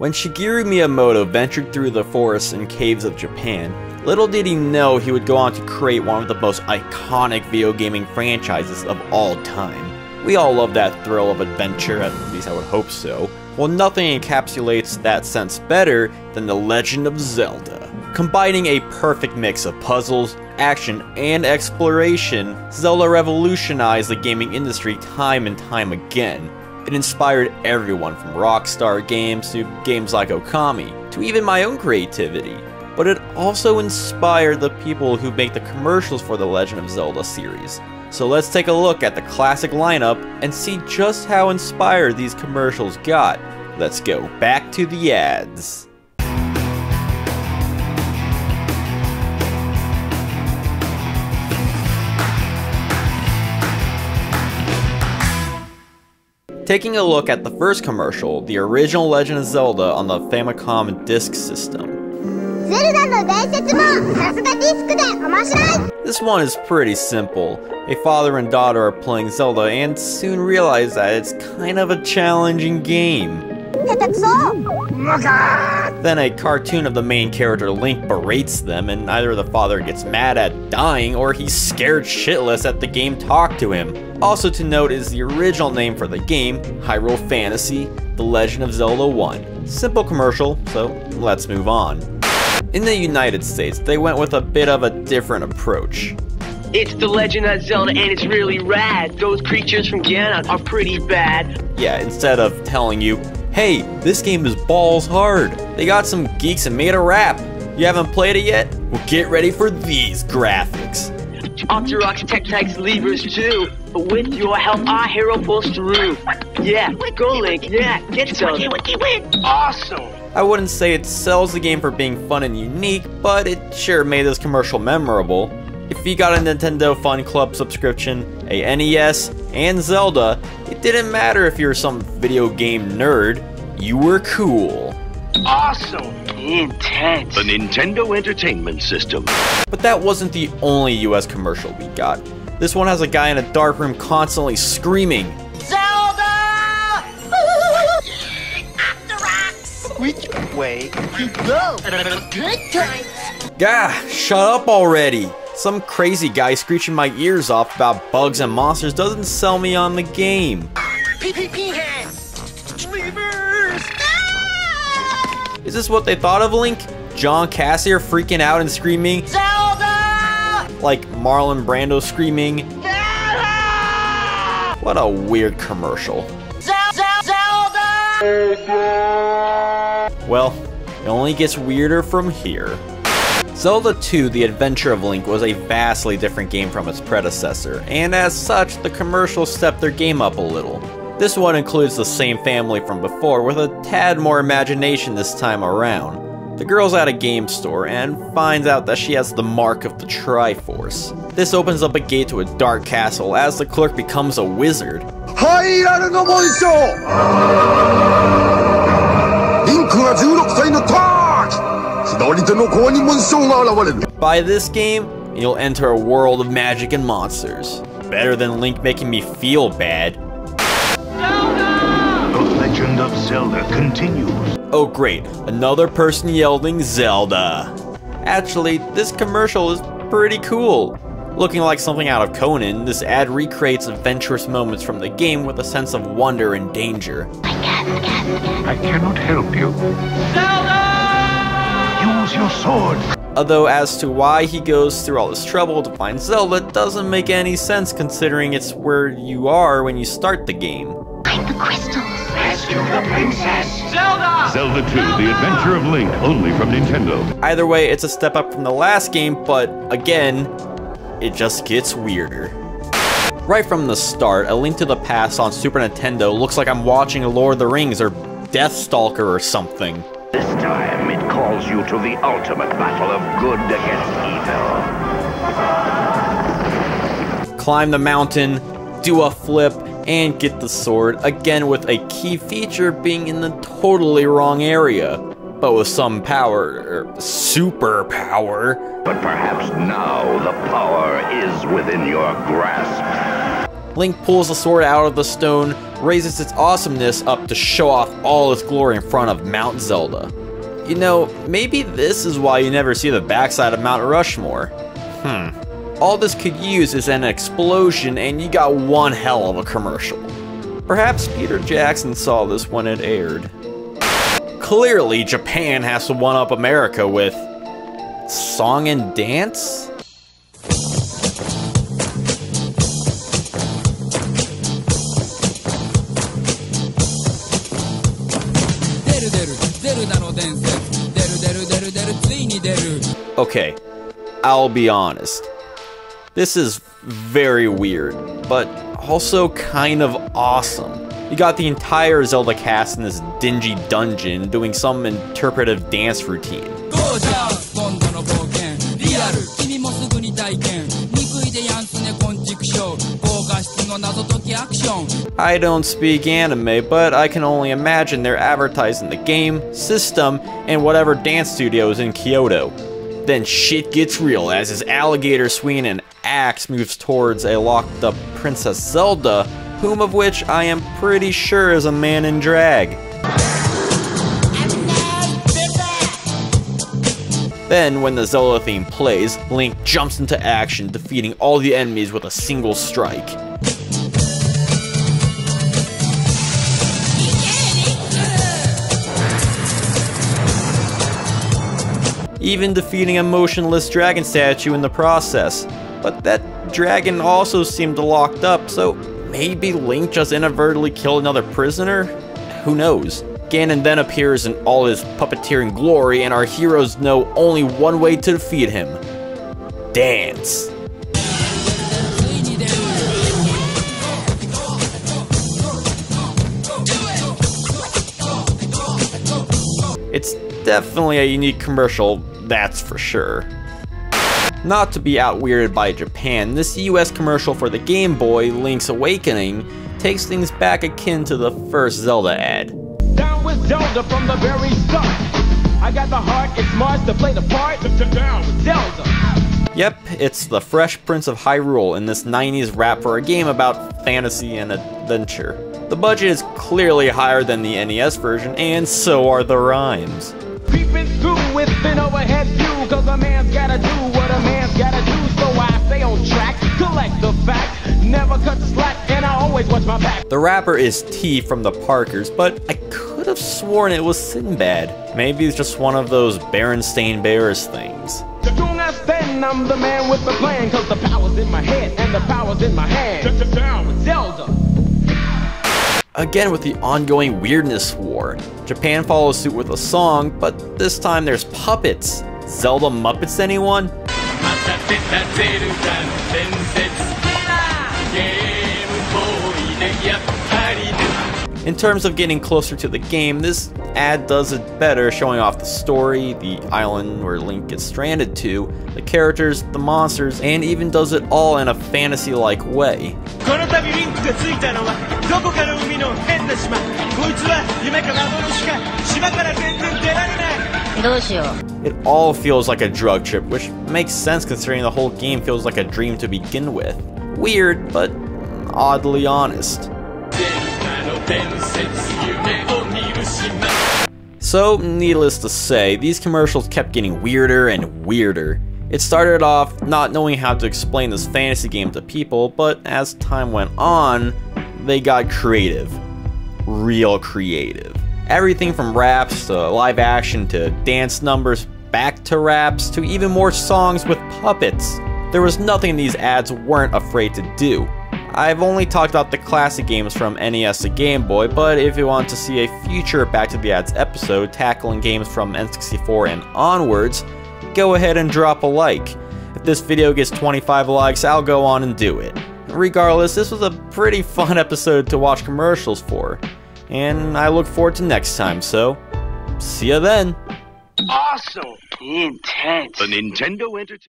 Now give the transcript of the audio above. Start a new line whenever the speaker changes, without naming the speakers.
When Shigeru Miyamoto ventured through the forests and caves of Japan, little did he know he would go on to create one of the most iconic video gaming franchises of all time. We all love that thrill of adventure, at least I would hope so. Well, nothing encapsulates that sense better than The Legend of Zelda. Combining a perfect mix of puzzles, action, and exploration, Zelda revolutionized the gaming industry time and time again. It inspired everyone from Rockstar Games to games like Okami, to even my own creativity. But it also inspired the people who make the commercials for the Legend of Zelda series. So let's take a look at the classic lineup and see just how inspired these commercials got. Let's go back to the ads. Taking a look at the first commercial, the original Legend of Zelda on the Famicom Disk System. This one is pretty simple. A father and daughter are playing Zelda and soon realize that it's kind of a challenging game. Then a cartoon of the main character Link berates them, and either the father gets mad at dying or he's scared shitless at the game talk to him. Also to note is the original name for the game, Hyrule Fantasy: The Legend of Zelda 1. Simple commercial, so let's move on. In the United States, they went with a bit of a different approach.
It's The Legend of Zelda and it's really rad. Those creatures from Ganon are pretty bad.
Yeah, instead of telling you, hey, this game is balls hard, they got some geeks and made a rap. You haven't played it yet? Well, get ready for these graphics.
Octoroks, Tektites, levers too. But with your help, our hero pulls through. Yeah, go Link, yeah, get Zelda. Awesome!
I wouldn't say it sells the game for being fun and unique, but it sure made this commercial memorable. If you got a Nintendo Fun Club subscription, a NES, and Zelda, it didn't matter if you were some video game nerd, you were cool.
Awesome! Intense!
The Nintendo Entertainment System.
But that wasn't the only US commercial we got. This one has a guy in a dark room constantly screaming,
Zelda! Octoroks! Which way you go? Good times!
Gah, shut up already! Some crazy guy screeching my ears off about bugs and monsters doesn't sell me on the game.
PPP hands! Levers! Ah!
Is this what they thought of Link? John Cassier freaking out and screaming,
Zelda!
like Marlon Brando screaming.
Zelda!
What a weird commercial.
Zelda!
Well, it only gets weirder from here. Zelda 2: The Adventure of Link was a vastly different game from its predecessor, and as such, the commercials stepped their game up a little. This one includes the same family from before, with a tad more imagination this time around. The girl's at a game store and finds out that she has the mark of the Triforce. This opens up a gate to a dark castle as the clerk becomes a wizard. By this game, you'll enter a world of magic and monsters. Better than Link making me feel bad.
The Legend of Zelda continues.
Oh great, another person yelling Zelda. Actually, this commercial is pretty cool. Looking like something out of Conan, this ad recreates adventurous moments from the game with a sense of wonder and danger.
I cannot help you. Zelda! Use your sword.
Although as to why he goes through all this trouble to find Zelda doesn't make any sense considering it's where you are when you start the game.
Find the crystals.
Rescue the princess. Zelda! Zelda 2: The Adventure of Link, only from Nintendo.
Either way, it's a step up from the last game, but again, it just gets weirder. Right from the start, A Link to the Past on Super Nintendo looks like I'm watching Lord of the Rings or Deathstalker or something.
This time it calls you to the ultimate battle of good against evil.
Climb the mountain, do a flip, and get the sword, again with a key feature being in the totally wrong area. But with some power, or super power.
But perhaps now the power is within your grasp.
Link pulls the sword out of the stone, raises its awesomeness up to show off all its glory in front of Mount Zelda. You know, maybe this is why you never see the backside of Mount Rushmore. All this could use is an explosion and you got one hell of a commercial. Perhaps Peter Jackson saw this when it aired. Clearly, Japan has to one-up America with song and dance? Okay, I'll be honest. This is very weird, but also kind of awesome. You got the entire Zelda cast in this dingy dungeon doing some interpretive dance routine. I don't speak anime, but I can only imagine they're advertising the game, system, and whatever dance studios in Kyoto. Then shit gets real as his alligator swinging an axe moves towards a locked up Princess Zelda, whom of which I am pretty sure is a man in drag. Then, when the Zelda theme plays, Link jumps into action, defeating all the enemies with a single strike. Even defeating a motionless dragon statue in the process. But that dragon also seemed locked up, so maybe Link just inadvertently killed another prisoner? Who knows? Ganon then appears in all his puppeteering glory, and our heroes know only one way to defeat him. Dance. It's definitely a unique commercial, that's for sure. Not to be out-weirded by Japan, this US commercial for the Game Boy, Link's Awakening, takes things back akin to the first Zelda ad.
Down with Zelda from the very start. I got the heart, it's Mars to play the part. Down with Zelda.
Yep, it's the Fresh Prince of Hyrule in this 90s rap for a game about fantasy and adventure. The budget is clearly higher than the NES version, and so are the rhymes.
Peeping through with an overhead view, cause a man's gotta do what a man's gotta do. So I stay on track, collect the facts, never cut slack, and I always watch my back.
The rapper is T from the Parkers, but I could have sworn it was Sinbad. Maybe it's just one of those Berenstain Bears things.
Don't understand, I'm the man with the plan, cause the power's in my head and the power's in my hand. Down with Zelda.
Again with the ongoing weirdness war. Japan follows suit with a song, but this time there's puppets. Zelda Muppets, anyone? In terms of getting closer to the game, this ad does it better, showing off the story, the island where Link gets stranded to, the characters, the monsters, and even does it all in a fantasy-like way. It all feels like a drug trip, which makes sense considering the whole game feels like a dream to begin with. Weird, but oddly honest. So, needless to say, these commercials kept getting weirder and weirder. It started off not knowing how to explain this fantasy game to people, but as time went on, they got creative. Real creative. Everything from raps to live action to dance numbers, back to raps, to even more songs with puppets. There was nothing these ads weren't afraid to do. I've only talked about the classic games from NES to Game Boy, but if you want to see a future Back to the Ads episode tackling games from N64 and onwards, go ahead and drop a like. If this video gets 25 likes, I'll go on and do it. Regardless, this was a pretty fun episode to watch commercials for, and I look forward to next time, so see ya then.
Awesome. Intense.
The Nintendo Entertainment.